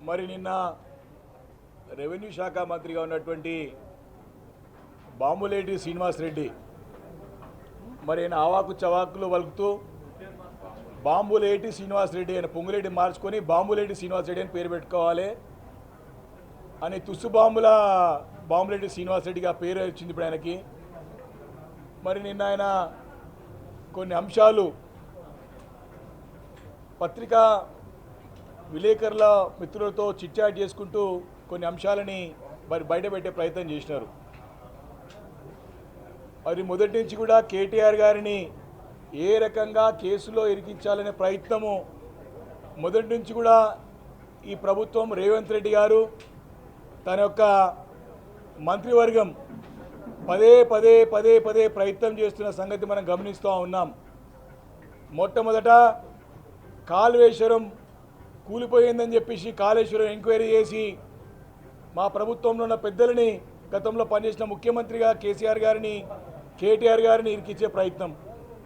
మరి నిన్న రెవెన్యూ శాఖ మంత్రిగా ఉన్నటువంటి బాంబులేటి శ్రీనివాస్ రెడ్డి మరి ఆయన ఆవాకు చవాకులు వలుకుతూ బాంబులేటి శ్రీనివాస్ రెడ్డి అని పొంగులేటి మార్చుకొని బాంబులేటి శ్రీనివాస్ రెడ్డి అని పేరు పెట్టుకోవాలి అని బాంబులేటి శ్రీనివాస్ రెడ్డిగా పేరు వచ్చింది ఇప్పుడు ఆయనకి. మరి నిన్న ఆయన కొన్ని అంశాలు పత్రికా విలేకరుల మిత్రులతో చిట్చాట్ చేసుకుంటూ కొన్ని అంశాలని మరి బయటపెట్టే ప్రయత్నం చేసినారు. మరి మొదటి నుంచి కూడా కేటీఆర్ గారిని ఏ రకంగా కేసులో ఇరికించాలనే ప్రయత్నము మొదటి నుంచి కూడా ఈ ప్రభుత్వం రేవంత్ రెడ్డి గారు తన యొక్క మంత్రివర్గం పదే పదే పదే పదే ప్రయత్నం చేస్తున్న సంగతి మనం గమనిస్తూ ఉన్నాం. మొట్టమొదట కాళేశ్వరం కూలిపోయిందని చెప్పేసి కాళేశ్వరం ఎంక్వైరీ చేసి మా ప్రభుత్వంలో ఉన్న పెద్దలని గతంలో పనిచేసిన ముఖ్యమంత్రిగా కేసీఆర్ గారిని కేటీఆర్ గారిని ఇరికించే ప్రయత్నం.